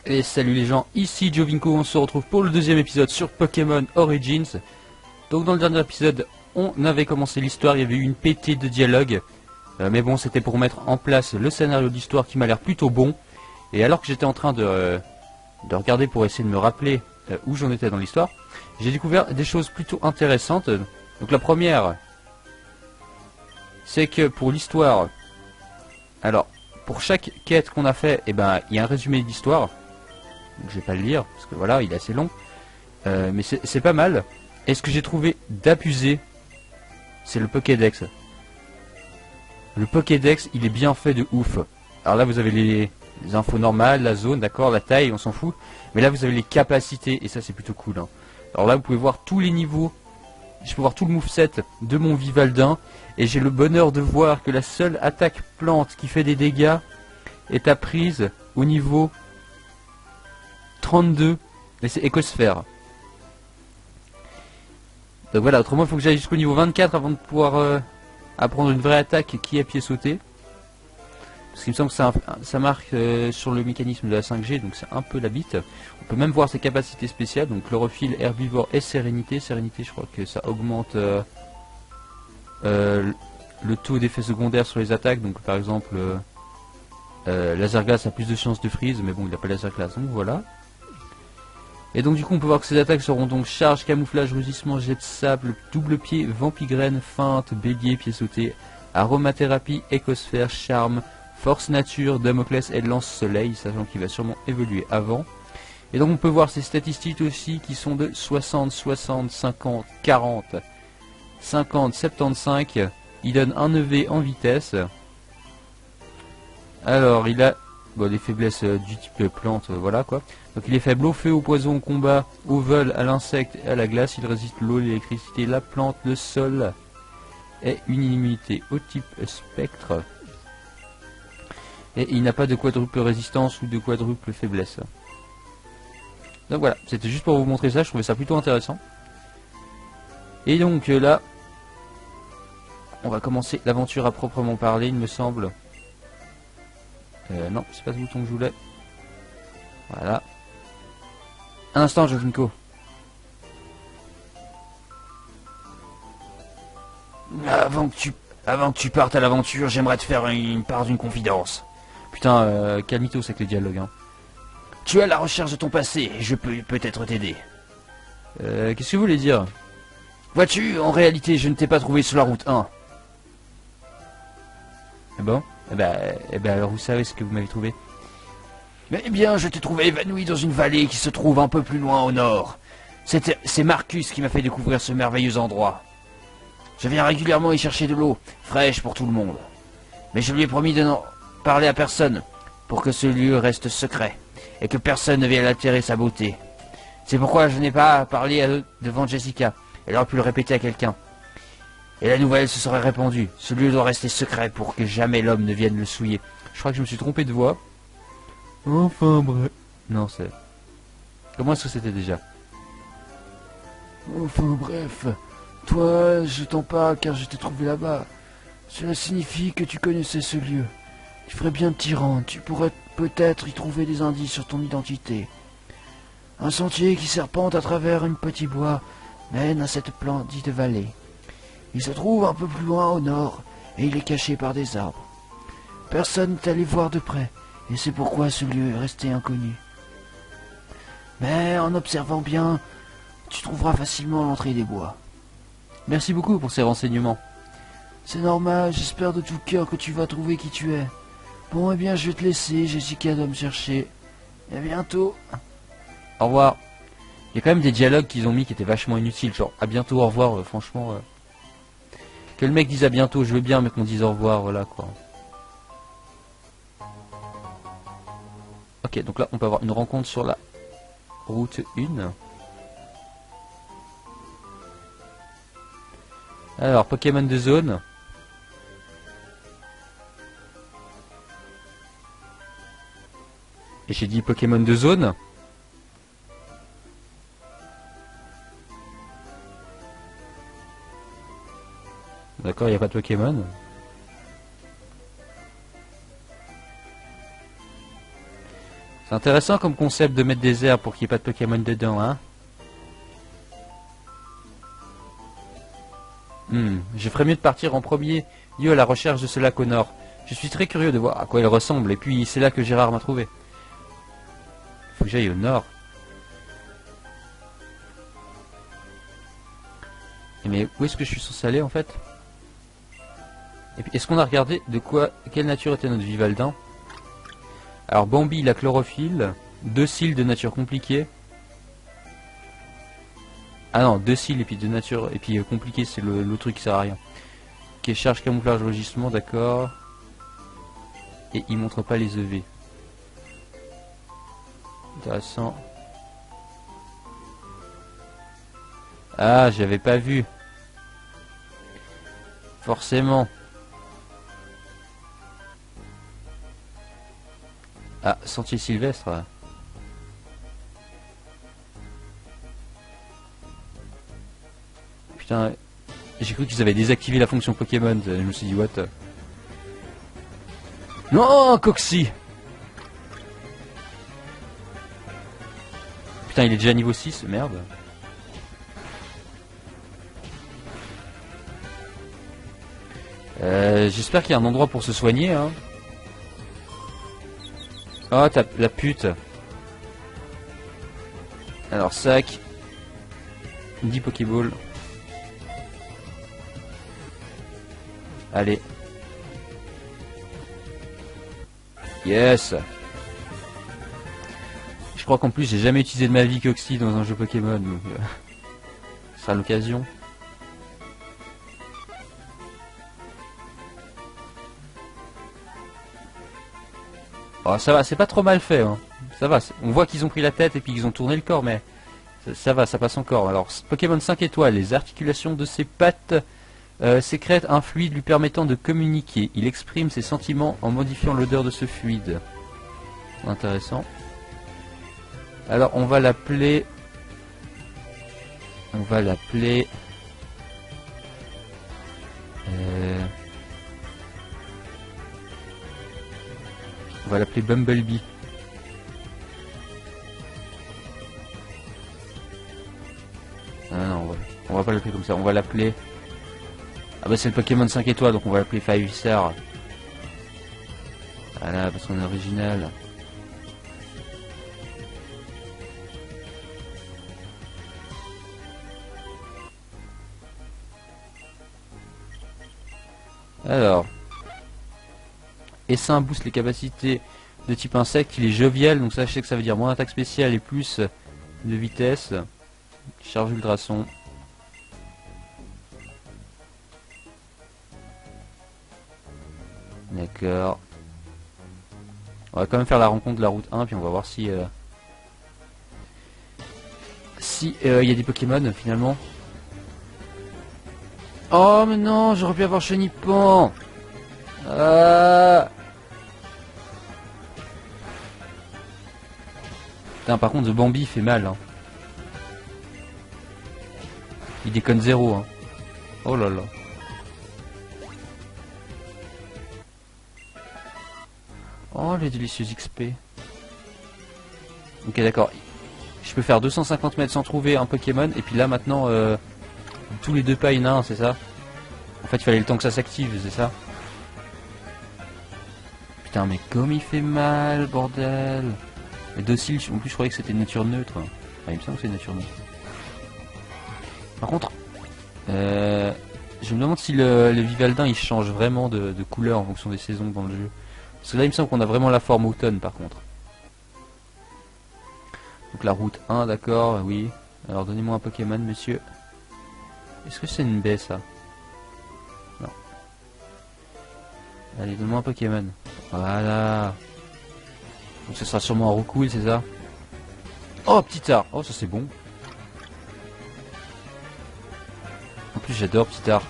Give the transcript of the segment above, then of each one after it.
Et salut les gens, ici Jovinko, on se retrouve pour le deuxième épisode sur Pokémon Origins. Donc dans le dernier épisode, on avait commencé l'histoire, il y avait eu une pétée de dialogue. Mais bon, c'était pour mettre en place le scénario d'histoire qui m'a l'air plutôt bon. Et alors que j'étais en train de regarder pour essayer de me rappeler où j'en étais dans l'histoire, j'ai découvert des choses plutôt intéressantes. Donc la première, c'est que pour l'histoire, alors pour chaque quête qu'on a fait, eh ben, il y a un résumé d'histoire. Donc je vais pas le lire, parce que voilà, il est assez long. Mais c'est pas mal. Et ce que j'ai trouvé d'abusé, c'est le Pokédex. Le Pokédex, il est bien fait de ouf. Alors là, vous avez les infos normales, la zone, d'accord, la taille, on s'en fout. Mais là, vous avez les capacités, et ça, c'est plutôt cool. Hein. Alors là, vous pouvez voir tous les niveaux. Je peux voir tout le moveset de mon Vivaldin. Et j'ai le bonheur de voir que la seule attaque plante qui fait des dégâts est apprise au niveau 32. Et c'est Écosphère. Donc voilà, autrement, il faut que j'aille jusqu'au niveau 24 avant de pouvoir apprendre une vraie attaque qui est pied sauté. Parce qu'il me semble que ça marque sur le mécanisme de la 5G, donc c'est un peu la bite. On peut même voir ses capacités spéciales, donc chlorophylle, herbivore et sérénité. Sérénité, je crois que ça augmente le taux d'effet secondaire sur les attaques. Donc par exemple, laser glace a plus de chances de freeze, mais bon, il n'a pas laser glace, donc voilà. Et donc du coup on peut voir que ces attaques seront donc charge, camouflage, rugissement, jet de sable, double pied, vampigraine, feinte, bélier, pied sauté, aromathérapie, écosphère, charme, force nature, Damoclès et lance soleil, sachant qu'il va sûrement évoluer avant. Et donc on peut voir ses statistiques aussi qui sont de 60, 60, 50, 40, 50, 75. Il donne un EV en vitesse. Alors il a bon, des faiblesses du type plante, voilà quoi. Donc il est faible au feu, au poison, au combat, au vol, à l'insecte et à la glace. Il résiste l'eau, l'électricité, la plante, le sol. Et une immunité au type spectre. Et il n'a pas de quadruple résistance ou de quadruple faiblesse. Donc voilà, c'était juste pour vous montrer ça, je trouvais ça plutôt intéressant. Et donc là, on va commencer l'aventure à proprement parler, il me semble. Non, c'est pas ce bouton que je voulais. Voilà. Un instant, Jovinko. Avant que tu partes à l'aventure, j'aimerais te faire une part d'une confidence. Putain, calmito, c'est que les dialogues, hein. Tu es à la recherche de ton passé, et je peux peut-être t'aider. Qu'est-ce que vous voulez dire? Vois-tu, en réalité, je ne t'ai pas trouvé sur la route 1. Ah bon? Eh ben, alors vous savez ce que vous m'avez trouvé. Eh bien, je t'ai trouvé évanoui dans une vallée qui se trouve un peu plus loin au nord. C'est Marcus qui m'a fait découvrir ce merveilleux endroit. Je viens régulièrement y chercher de l'eau, fraîche pour tout le monde. Mais je lui ai promis de n'en parler à personne, pour que ce lieu reste secret, et que personne ne vienne altérer sa beauté. C'est pourquoi je n'ai pas parlé devant Jessica. Elle aurait pu le répéter à quelqu'un. Et la nouvelle se serait répandue. Ce lieu doit rester secret pour que jamais l'homme ne vienne le souiller. Je crois que je me suis trompé de voix. Enfin bref. Non, c'est... Comment est-ce que c'était déjà? Enfin bref. Toi, je t'en parle car je t'ai trouvé là-bas. Cela signifie que tu connaissais ce lieu. Tu ferais bien de t'y rendre. Tu pourrais peut-être y trouver des indices sur ton identité. Un sentier qui serpente à travers un petit bois mène à cette splendide vallée. Il se trouve un peu plus loin au nord et il est caché par des arbres. Personne n'est allé voir de près. Et c'est pourquoi ce lieu est resté inconnu. Mais en observant bien, tu trouveras facilement l'entrée des bois. Merci beaucoup pour ces renseignements. C'est normal, j'espère de tout cœur que tu vas trouver qui tu es. Bon, eh bien, je vais te laisser, Jessica doit me chercher. Et à bientôt. Au revoir. Il y a quand même des dialogues qu'ils ont mis qui étaient vachement inutiles, genre à bientôt, au revoir, franchement. Que le mec dise à bientôt, je veux bien, mais qu'on dise au revoir, voilà quoi. Ok, donc là, on peut avoir une rencontre sur la route 1. Alors, Pokémon de zone. Et j'ai dit Pokémon de zone. D'accord, il n'y a pas de Pokémon. C'est intéressant comme concept de mettre des airs pour qu'il n'y ait pas de Pokémon dedans, hein. Je ferais mieux de partir en premier lieu à la recherche de ce lac au nord. Je suis très curieux de voir à quoi il ressemble, et puis c'est là que Gérard m'a trouvé. Faut que j'aille au nord. Mais où est-ce que je suis censé aller en fait? Et puis est-ce qu'on a regardé de quoi, quelle nature était notre Vivaldin? Alors Bambi, la chlorophylle, docile de nature compliquée. Ah non, docile et puis de nature, et puis compliqué, c'est le truc qui sert à rien. Ok, charge, camouflage, logissement, d'accord. Et il montre pas les EV. Intéressant. Ah, j'avais pas vu. Forcément. Ah, sentier sylvestre. Putain, j'ai cru qu'ils avaient désactivé la fonction Pokémon. Je me suis dit, what? Non, Coxy! Putain, il est déjà niveau 6, merde. J'espère qu'il y a un endroit pour se soigner, hein. Oh, t'as la pute. Alors, sac. 10 Pokéballs. Allez. Yes. Je crois qu'en plus, j'ai jamais utilisé de ma vie Coxy dans un jeu Pokémon, donc ce sera l'occasion. Oh, ça va, c'est pas trop mal fait, hein. Ça va, on voit qu'ils ont pris la tête et puis qu'ils ont tourné le corps, mais ça va, ça passe encore. Alors, Pokémon 5 étoiles, les articulations de ses pattes sécrètent un fluide lui permettant de communiquer. Il exprime ses sentiments en modifiant l'odeur de ce fluide. Intéressant. Alors, on va l'appeler... On va l'appeler... On va l'appeler Bumblebee. Ah non, on va pas l'appeler comme ça, on va l'appeler... Ah bah c'est le Pokémon 5 étoiles, donc on va l'appeler Five-Star. Voilà, parce qu'on est original. Alors... Essaim booste les capacités de type insecte, il est jovial, donc sachez que ça veut dire moins d'attaque spéciale et plus de vitesse. Charge ultrason. D'accord. On va quand même faire la rencontre de la route 1, puis on va voir si... il y a des Pokémon finalement. Oh mais non, j'aurais pu avoir Chenipan. Putain, par contre, The Bambi fait mal. Hein. Il déconne zéro. Hein. Oh là là. Oh, les délicieux XP. Ok, d'accord. Je peux faire 250 mètres sans trouver un Pokémon. Et puis là, maintenant, tous les 2 pas, il y en a un, c'est ça? En fait, il fallait le temps que ça s'active, c'est ça? Putain, mais comme il fait mal, bordel. Les dociles, en plus, je croyais que c'était nature neutre. Enfin, il me semble que c'est nature neutre. Par contre, je me demande si le Vivaldin, il change vraiment de couleur en fonction des saisons dans le jeu. Parce que là, il me semble qu'on a vraiment la forme automne, par contre. Donc la route 1, d'accord, oui. Alors, donnez-moi un Pokémon, monsieur. Est-ce que c'est une baie, ça? Non. Allez, donne-moi un Pokémon. Voilà. Donc ce sera sûrement un Roucoule, c'est ça? Oh, petit art. Oh, ça c'est bon. En plus, j'adore petit art.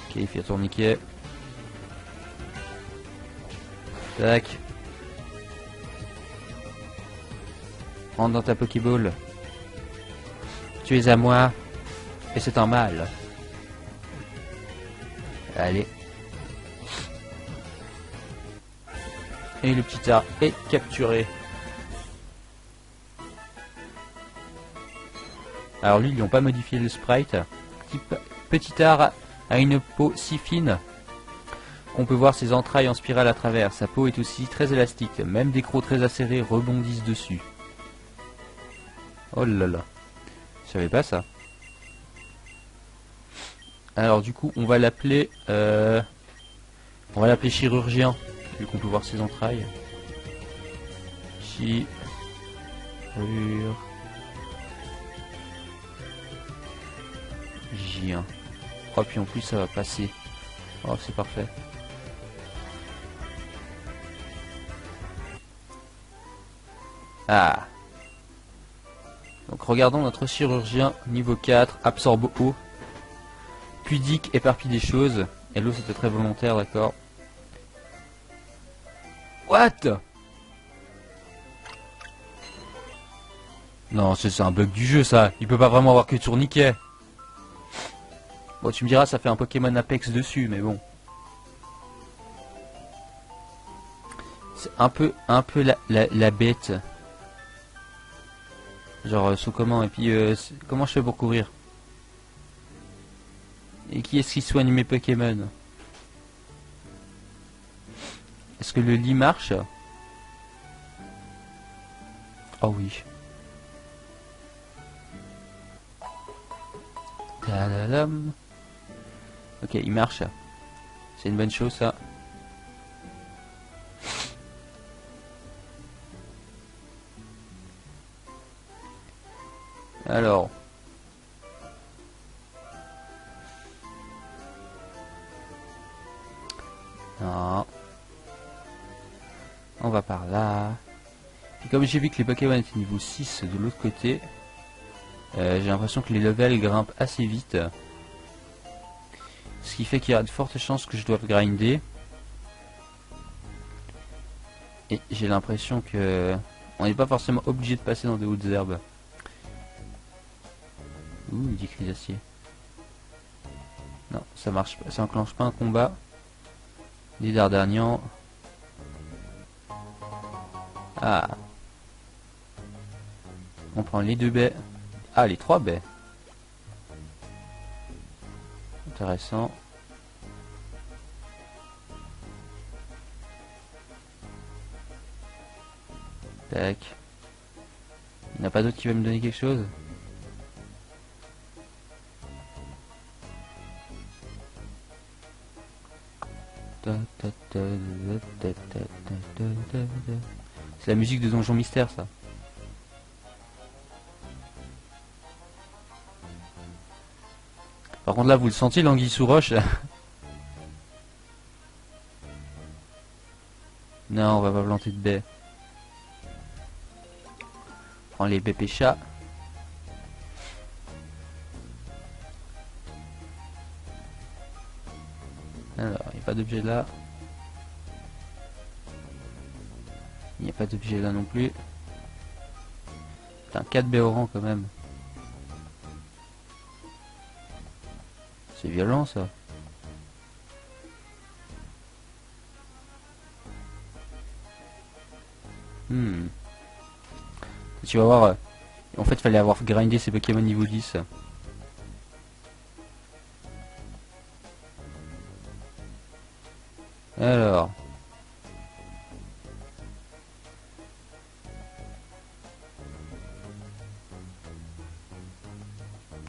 Ok, il fait un tourniquet. Tac. Rentre dans ta Pokéball. Tu es à moi. Et c'est un mal. Allez. Et le petit art est capturé. Alors lui, ils n'ont pas modifié le sprite. Petit art a une peau si fine qu'on peut voir ses entrailles en spirale à travers. Sa peau est aussi très élastique. Même des crocs très acérés rebondissent dessus. Oh là là. Je savais pas ça. Alors du coup, on va l'appeler chirurgien, vu qu'on peut voir ses entrailles. Chirurgien. Oh, puis en plus ça va passer. Oh, c'est parfait. Ah. Donc regardons notre chirurgien niveau 4, absorbe eau. Pudique, éparpille des choses. Et l'eau c'était très volontaire, d'accord. What? Non, c'est un bug du jeu ça. Il peut pas vraiment avoir que tourniquet. Bon, tu me diras, ça fait un Pokémon Apex dessus, mais bon. C'est un peu la bête. Genre, sous comment? Et puis, comment je fais pour courir? Et qui est-ce qui soigne mes Pokémon? Est-ce que le lit marche? Oh oui. Tadadam. Ok, il marche. C'est une bonne chose ça. Alors. Non. On va par là. Et comme j'ai vu que les Pokémon étaient niveau 6 de l'autre côté, j'ai l'impression que les levels grimpent assez vite. Ce qui fait qu'il y a de fortes chances que je doive grinder. Et j'ai l'impression que on n'est pas forcément obligé de passer dans de hautes herbes. Ouh, il dit cris d'acier. Non, ça marche pas, ça enclenche pas un combat. Des Dardarnians. Ah. On prend les 2 baies. Ah, les 3 baies. Intéressant. Tac. Il n'y en a pas d'autre qui va me donner quelque chose? C'est la musique de Donjon Mystère, ça. Par contre là, vous le sentez, l'anguille sous roche? Non, on va pas planter de baies. Prends les baies péchas. Alors, il n'y a pas d'objet là. Il n'y a pas d'objet là non plus. Putain, 4 baies au rang quand même. C'est violent ça. Tu vas voir. En fait, il fallait avoir grindé ces Pokémon niveau 10. Alors.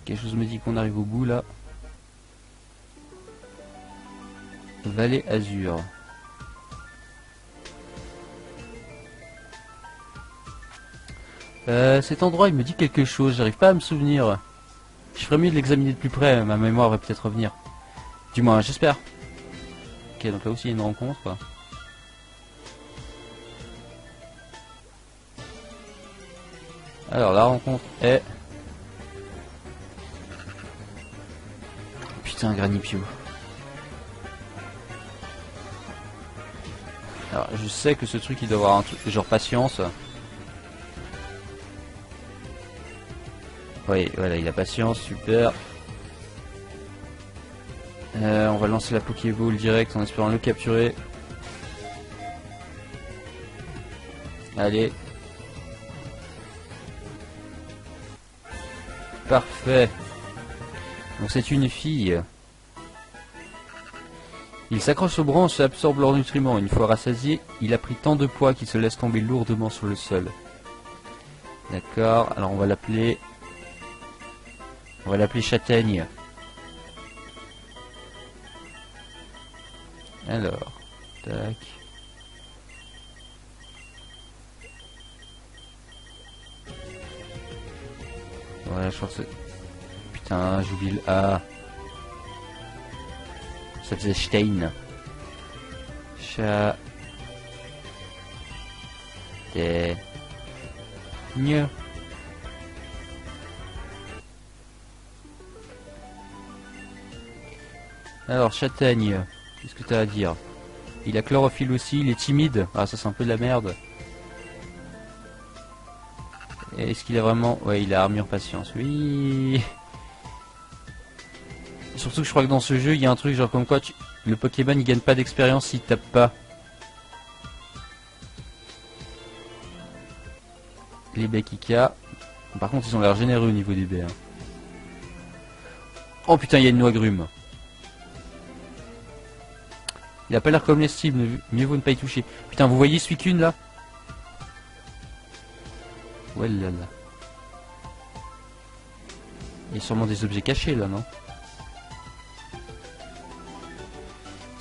Quelque chose me dit qu'on arrive au bout là. Vallée Azur. Cet endroit il me dit quelque chose, j'arrive pas à me souvenir. Je ferais mieux de l'examiner de plus près, ma mémoire va peut-être revenir. Du moins, j'espère. Ok, donc là aussi il y a une rencontre quoi. Alors la rencontre est... Putain, Granipio. Alors je sais que ce truc il doit avoir un truc genre patience. Oui, voilà, il a patience, super. On va lancer la Pokéball direct en espérant le capturer. Allez. Parfait. Donc c'est une fille. Il s'accroche aux branches et absorbe leurs nutriments. Une fois rassasié, il a pris tant de poids qu'il se laisse tomber lourdement sur le sol. D'accord, alors on va l'appeler... On va l'appeler Châtaigne. Alors, tac. Voilà, je crois que c'est... Putain, j'oublie le A. Ça faisait Stein. Chat. Des. Gne. Alors, Châtaigne, qu'est-ce que t'as à dire? Il a chlorophylle aussi, il est timide. Ah, ça c'est un peu de la merde. Est-ce qu'il a vraiment... Ouais, il a armure patience, oui. Surtout que je crois que dans ce jeu, il y a un truc genre comme quoi le Pokémon il gagne pas d'expérience s'il tape pas. Les Bekika. Par contre, ils ont l'air généreux au niveau des baies. Hein. Oh putain, il y a une noix grume. Il a pas l'air comestible, mieux vaut ne pas y toucher. Putain, vous voyez Suicune là? Ouais là là. Il y a sûrement des objets cachés là, non?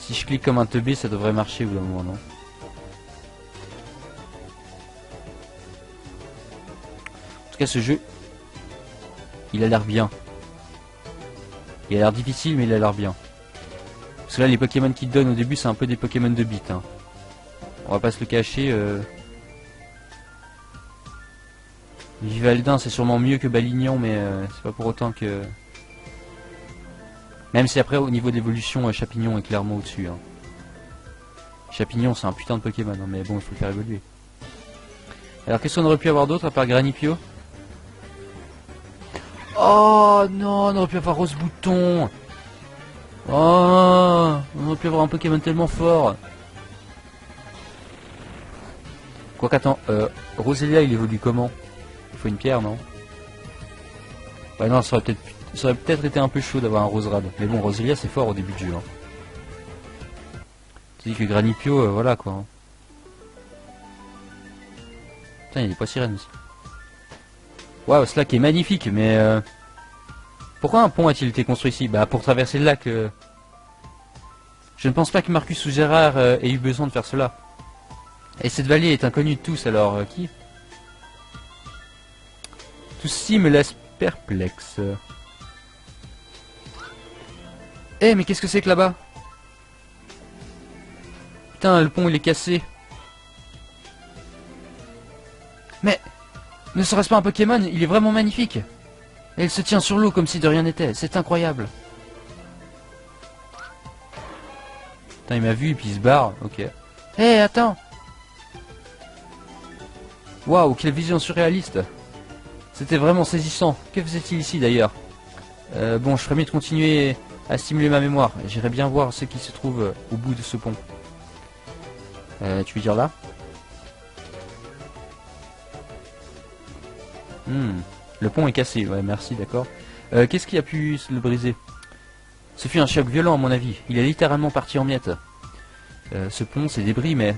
Si je clique comme un teubé, ça devrait marcher au bout d'un moment, non? En tout cas, ce jeu, il a l'air bien. Il a l'air difficile, mais il a l'air bien. Parce que là, les Pokémon qu'il te donne au début, c'est un peu des Pokémon de bite. Hein. On va pas se le cacher. Vivaldin, c'est sûrement mieux que Balignon, mais c'est pas pour autant que... Même si après, au niveau d'évolution, Chapignon est clairement au-dessus. Hein. Chapignon, c'est un putain de Pokémon, hein, mais bon, il faut le faire évoluer. Alors, qu'est-ce qu'on aurait pu avoir d'autre à part Granipio? Oh non, on aurait pu avoir Rose Bouton. Oh, on aurait pu avoir un Pokémon tellement fort. Quoi qu'attends, Roselia, il évolue comment? Il faut une pierre, non? Ouais, non, ça aurait peut-être été un peu chaud d'avoir un Roserade. Mais bon, Roselia, c'est fort au début du jeu. Hein. Tu dis que Granipio, voilà quoi. Hein. Putain, il y a des poissirènes aussi. Waouh, ce lac est magnifique, mais... Pourquoi un pont a-t-il été construit ici? Bah, pour traverser le lac... Je ne pense pas que Marcus ou Gérard aient eu besoin de faire cela. Et cette vallée est inconnue de tous, alors qui? Tout ceci me laisse perplexe. Eh, mais qu'est-ce que c'est que là-bas? Putain, le pont il est cassé. Mais, ne serait-ce pas un Pokémon? Il est vraiment magnifique. Et il se tient sur l'eau comme si de rien n'était. C'est incroyable. Putain, il m'a vu et puis il se barre. Ok. Eh, attends. Waouh, quelle vision surréaliste. C'était vraiment saisissant. Que faisait-il ici d'ailleurs? Bon, je ferais mieux de continuer à stimuler ma mémoire. J'irais bien voir ce qui se trouve au bout de ce pont. Tu veux dire là? Le pont est cassé, ouais, merci, d'accord. Qu'est-ce qui a pu le briser? Ce fut un choc violent à mon avis. Il est littéralement parti en miettes. Ce pont, c'est débris, mais...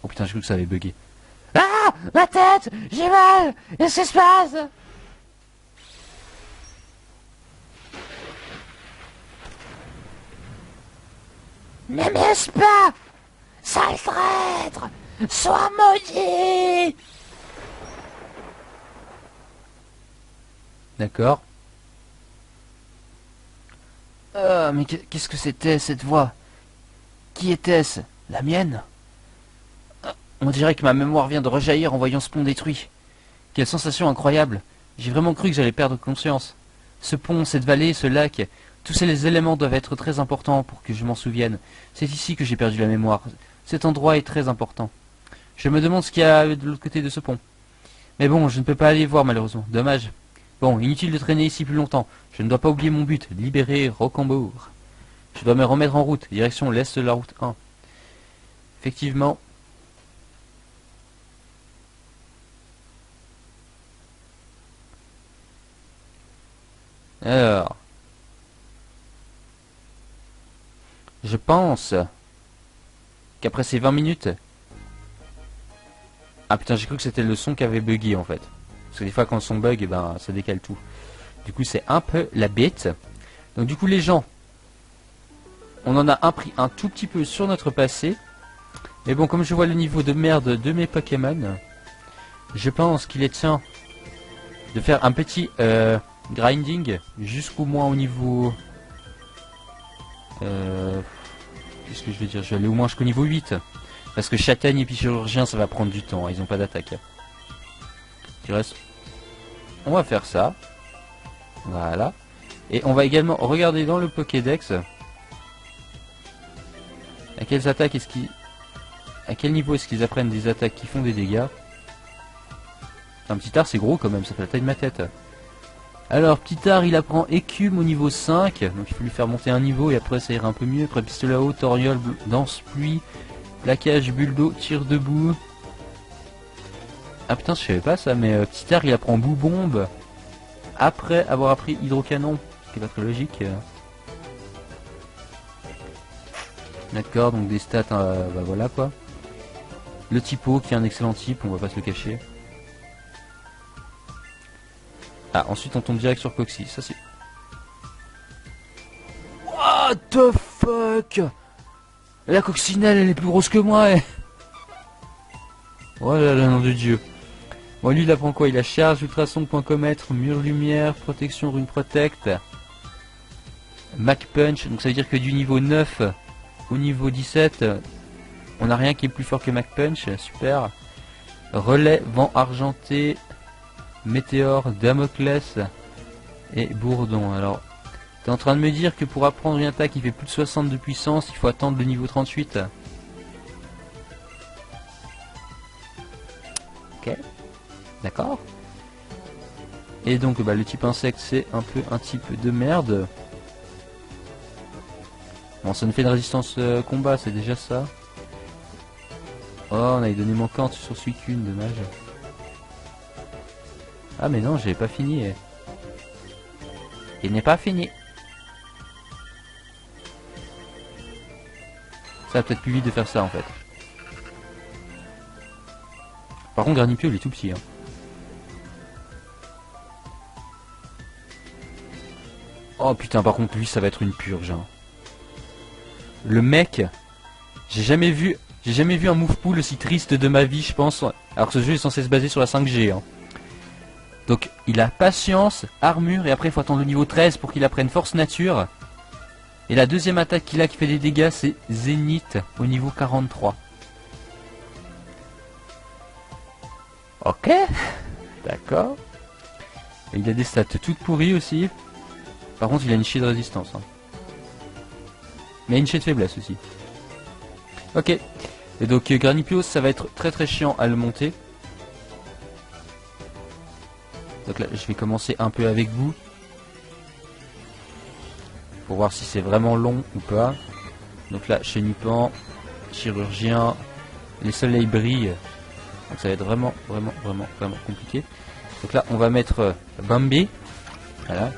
Oh putain, j'ai cru que ça avait bugué. Ah, ma tête, j'ai mal. Qu'est-ce qui se passe? Ne m'aime pas, sale traître. Sois maudit. D'accord. Mais qu'est-ce que c'était cette voix? Qui était-ce? La mienne? On dirait que ma mémoire vient de rejaillir en voyant ce pont détruit. Quelle sensation incroyable. J'ai vraiment cru que j'allais perdre conscience. Ce pont, cette vallée, ce lac, tous ces éléments doivent être très importants pour que je m'en souvienne. C'est ici que j'ai perdu la mémoire. Cet endroit est très important. Je me demande ce qu'il y a de l'autre côté de ce pont. Mais bon, je ne peux pas aller voir malheureusement. Dommage. Bon, inutile de traîner ici plus longtemps. Je ne dois pas oublier mon but, libérer Rocambour. Je dois me remettre en route, direction l'est de la route 1. Effectivement. Alors. Je pense qu'après ces 20 minutes... Ah putain, j'ai cru que c'était le son qui avait bugué en fait. Parce que des fois quand le son bug, eh ben, ça décale tout. Du coup c'est un peu la bête. Donc du coup les gens, on en a appris un tout petit peu sur notre passé. Mais bon, comme je vois le niveau de merde de mes Pokémon, je pense qu'il est temps de faire un petit grinding jusqu'au moins au niveau... qu'est-ce que je vais dire? Je vais aller au moins jusqu'au niveau 8. Parce que châtaigne et puis chirurgien ça va prendre du temps, ils ont pas d'attaque. Du reste, on va faire ça. Voilà. Et on va également regarder dans le Pokédex à quelles attaques est-ce qu'ils... À quel niveau est-ce qu'ils apprennent des attaques qui font des dégâts. Un petit art c'est gros quand même, ça fait la taille de ma tête. Alors petit art il apprend écume au niveau 5, donc il faut lui faire monter un niveau et après ça ira un peu mieux. Après pistolet à eau, toriole, danse pluie, plaquage, bulle d'eau, tir debout. Ah putain je savais pas ça, mais petit art il apprend boue bombe après avoir appris hydrocanon, ce qui est pas très logique. D'accord, donc des stats, bah voilà quoi. Le typo qui est un excellent type, on va pas se le cacher. Ah, ensuite on tombe direct sur Coxy, ça c'est... What the fuck? La coccinelle elle est plus grosse que moi, eh. Oh là là, nom de Dieu. Bon lui il apprend quoi? Il a charge, ultrason, point comètre, mur lumière, protection, rune protect, Mac punch, donc ça veut dire que du niveau 9 au niveau 17, on n'a rien qui est plus fort que Mac punch, super. Relais, vent argenté, météore, Damoclès et bourdon. Alors, t'es en train de me dire que pour apprendre une attaque qui fait plus de 60 de puissance, il faut attendre le niveau 38? Ok, d'accord. Et donc bah, le type insecte c'est un peu un type de merde. Bon, ça nous fait une résistance combat, c'est déjà ça. Oh, on avait donné manquante sur Suicune, dommage. Ah mais non, j'avais pas fini. Il n'est pas fini. Ça va peut-être plus vite de faire ça en fait. Par contre, Granipio il est tout petit. Hein. Oh putain, par contre lui ça va être une purge. Hein. Le mec, j'ai jamais vu un move pool aussi triste de ma vie, je pense. Alors que ce jeu est censé se baser sur la 5G. Hein. Donc il a patience, armure, et après il faut attendre le niveau 13 pour qu'il apprenne force nature. Et la deuxième attaque qu'il a qui fait des dégâts, c'est Zénith au niveau 43. Ok, d'accord. Et il a des stats toutes pourries aussi. Par contre il a une chier de résistance. Hein. Mais une chier de faiblesse aussi. Ok. Et donc Granipios ça va être très très chiant à le monter. Donc là je vais commencer un peu avec vous. Pour voir si c'est vraiment long ou pas. Donc là chenipan, chirurgien, les soleils brillent. Donc ça va être vraiment compliqué. Donc là on va mettre Bambi. Voilà.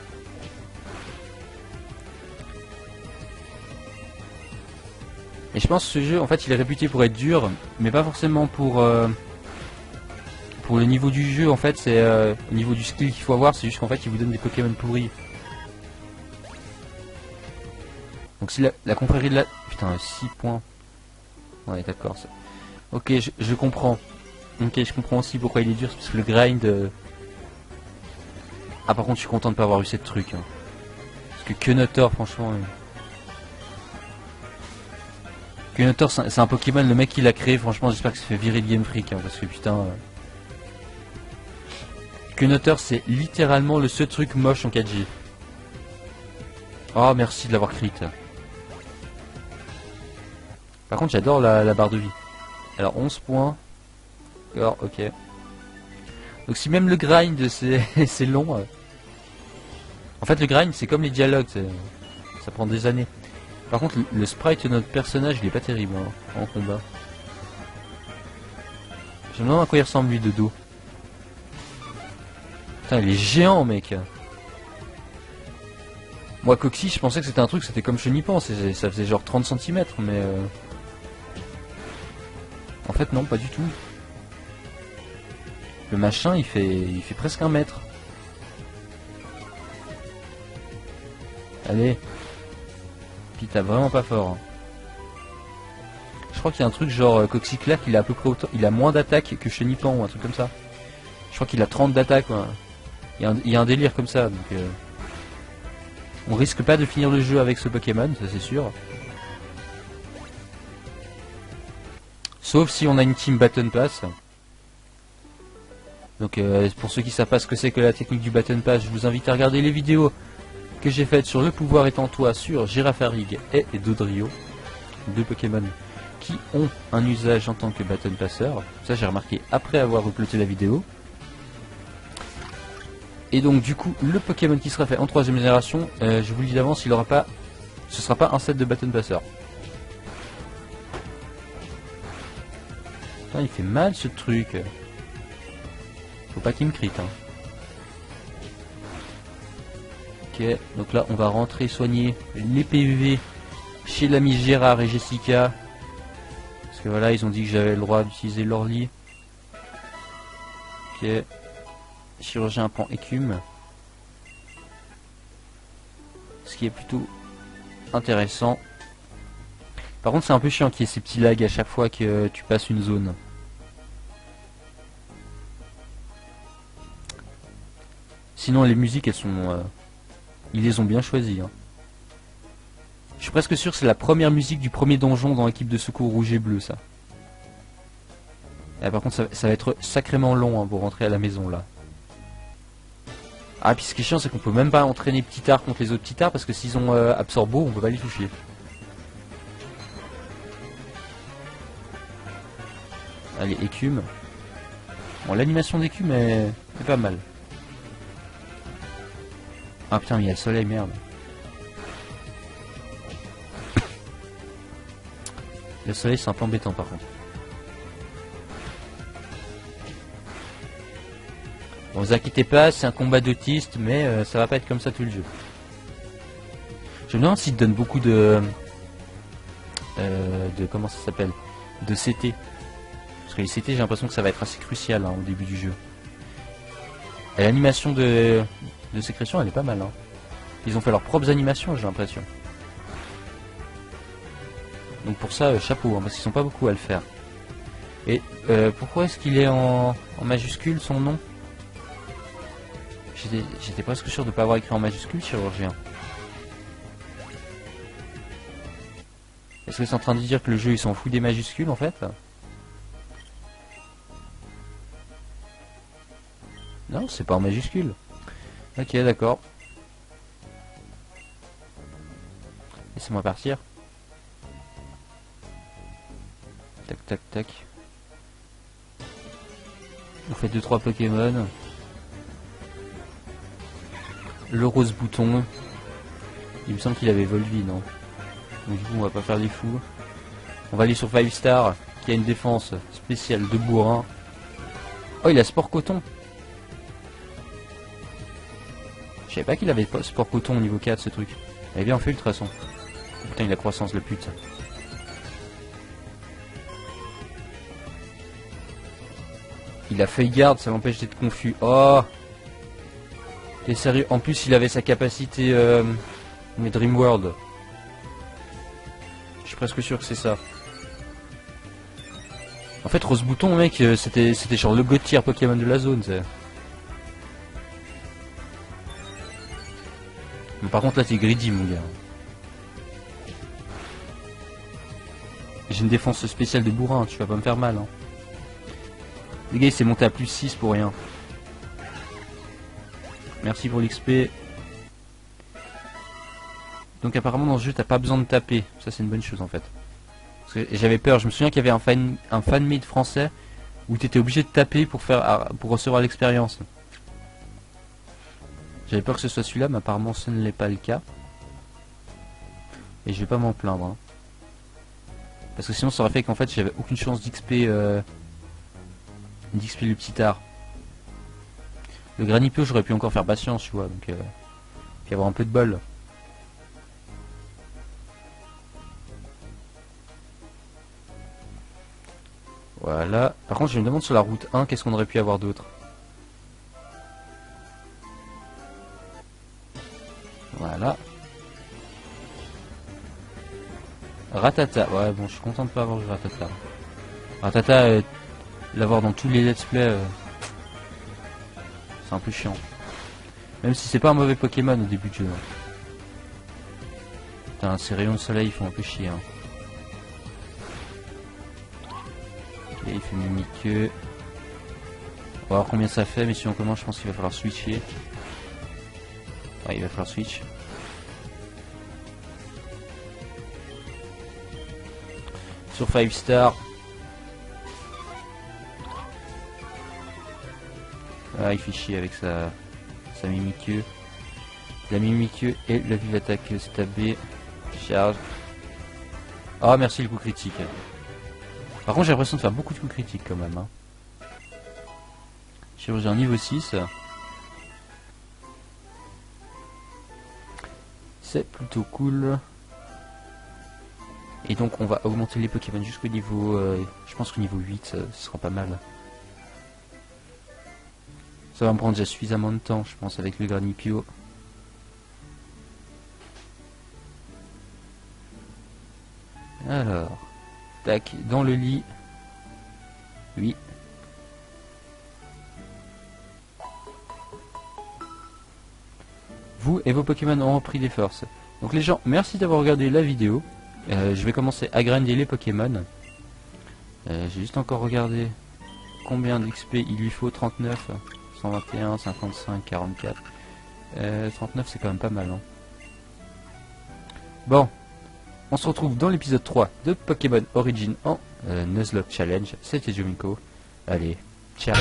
Et je pense que ce jeu en fait il est réputé pour être dur, mais pas forcément pour le niveau du jeu en fait, c'est au niveau du skill qu'il faut avoir, c'est juste qu'en fait il vous donne des Pokémon pourris. Donc si la confrérie de la... Putain, 6 points. Ouais d'accord. Ça... Ok, je comprends. Ok, je comprends aussi pourquoi il est dur, c'est parce que le grind... Ah par contre je suis content de pas avoir eu cette truc. Hein. Parce que Kenotor franchement... Kenotor c'est un Pokémon, le mec qui l'a créé, franchement j'espère que ça fait virer de Game Freak, hein, parce que putain... Kenotor c'est littéralement le seul truc moche en 4G. Oh merci de l'avoir crit. Par contre j'adore la barre de vie. Alors 11 points. Alors ok. Donc si même le grind c'est long. En fait le grind c'est comme les dialogues, ça prend des années. Par contre le sprite de notre personnage il est pas terrible hein, en combat. Je me demande à quoi il ressemble lui de dos. Putain il est géant mec. Moi Coxy je pensais que c'était un truc, c'était comme Chenipan, ça faisait genre 30 cm mais... En fait non pas du tout. Le machin il fait presque 1 mètre. Allez. Puis t'as vraiment pas fort. Hein. Je crois qu'il y a un truc genre Coxyclac il a à peu près autant, il a moins d'attaque que Chenipan ou un truc comme ça. Je crois qu'il a 30 d'attaque. Ouais. Il y a un délire comme ça donc... On risque pas de finir le jeu avec ce Pokémon, ça c'est sûr. Sauf si on a une team Baton Pass. Donc pour ceux qui savent pas ce que c'est que la technique du Baton Pass, je vous invite à regarder les vidéos que j'ai faites sur le pouvoir étant toi, sur Girafarig et Dodrio. Deux Pokémon qui ont un usage en tant que Baton Passeur. Ça j'ai remarqué après avoir uploadé la vidéo. Et donc du coup le Pokémon qui sera fait en 3ème génération, je vous le dis d'avance, il aura pas, ce sera pas un set de Baton Passeur. Putain il fait mal ce truc. Faut pas qu'il me crit hein. Ok, donc là on va rentrer soigner les PV chez l'ami Gérard et Jessica. Parce que voilà ils ont dit que j'avais le droit d'utiliser leur lit. Ok. Chirurgien prend écume. Ce qui est plutôt intéressant. Par contre c'est un peu chiant qu'il y ait ces petits lags à chaque fois que tu passes une zone. Sinon les musiques elles sont... ils les ont bien choisies. Hein. Je suis presque sûr que c'est la première musique du premier donjon dans l'équipe de secours rouge et bleu ça. Et par contre ça va être sacrément long hein, pour rentrer à la maison là. Ah puis ce qui est chiant c'est qu'on peut même pas entraîner Petit Art contre les autres Petit Art parce que s'ils ont Absorbo on peut pas les toucher. Allez écume. Bon l'animation d'écume est pas mal. Ah putain mais il y a le soleil merde. Le soleil c'est un peu embêtant par contre. Bon, vous inquiétez pas, c'est un combat d'autistes, mais ça va pas être comme ça tout le jeu. Je me demande s'il donne beaucoup de comment ça s'appelle, de CT. Parce que les CT, j'ai l'impression que ça va être assez crucial hein, au début du jeu. Et l'animation de sécrétion, elle est pas mal. Hein. Ils ont fait leurs propres animations, j'ai l'impression. Donc pour ça, chapeau, hein, parce qu'ils sont pas beaucoup à le faire. Et pourquoi est-ce qu'il est en majuscule son nom? J'étais presque sûr de ne pas avoir écrit en majuscule chirurgien. Est-ce que c'est en train de dire que le jeu il s'en fout des majuscules en fait? Non, c'est pas en majuscule. Ok, d'accord. Laissez-moi partir. Tac, tac, tac. On fait 2-3 Pokémon. Le rose bouton. Il me semble qu'il avait Volvi, non? Donc du coup on va pas faire des fous. On va aller sur 5 Star qui a une défense spéciale de bourrin. Oh il a sport coton. Je savais pas qu'il avait sport coton au niveau 4 ce truc. Il avait bien fait ultrason. Oh, putain il a croissance le pute. Il a feuille garde, ça m'empêche d'être confus. Oh. T'es sérieux? En plus il avait sa capacité mais Dream World. Je suis presque sûr que c'est ça. En fait Rose Bouton mec c'était genre le god tier Pokémon de la zone. Mais par contre là t'es greedy mon gars. J'ai une défense spéciale de bourrin, tu vas pas me faire mal hein. Les gars il s'est monté à plus 6 pour rien. Merci pour l'XP. Donc apparemment dans ce jeu t'as pas besoin de taper. Ça c'est une bonne chose en fait. J'avais peur, je me souviens qu'il y avait un fan-made français où t'étais obligé de taper pour recevoir l'expérience. J'avais peur que ce soit celui-là, mais apparemment ce ne l'est pas le cas. Et je vais pas m'en plaindre. Hein. Parce que sinon ça aurait fait qu'en fait j'avais aucune chance d'XP d'XP le petit art. Le granipio j'aurais pu encore faire patience, tu vois, donc puis avoir un peu de bol. Voilà. Par contre je me demande sur la route 1 qu'est-ce qu'on aurait pu avoir d'autre. Voilà. Ratata. Ouais bon je suis content de pas avoir le Ratata. Ratata l'avoir dans tous les let's play c'est un peu chiant. Même si c'est pas un mauvais Pokémon au début de jeu. Putain, ces rayons de soleil ils font un peu chier. Hein. Ok, il fait Mimiqueux. On va voir combien ça fait, mais si on commence, je pense qu'il va falloir switcher. Ouais, il va falloir switch. Sur 5 stars. Ah, il fait chier avec sa Mimiqueux. La Mimiqueux et la vive attaque stabée. Charge. Ah, merci le coup critique. Par contre, j'ai l'impression de faire beaucoup de coups critiques quand même. Hein. Chirurgien niveau 6. C'est plutôt cool. Et donc, on va augmenter les Pokémon jusqu'au niveau... je pense qu'au niveau 8, ce sera pas mal. Ça va me prendre déjà suffisamment de temps, je pense, avec le Granipio. Alors, tac, dans le lit. Oui. Vous et vos Pokémon ont repris des forces. Donc les gens, merci d'avoir regardé la vidéo. Je vais commencer à grinder les Pokémon. J'ai juste encore regardé combien d'XP il lui faut. 39, 121, 55, 44. 39 c'est quand même pas mal. Hein. Bon. On se retrouve dans l'épisode 3 de Pokémon Origin en Nuzlocke Challenge. C'était Jomiko. Allez, ciao.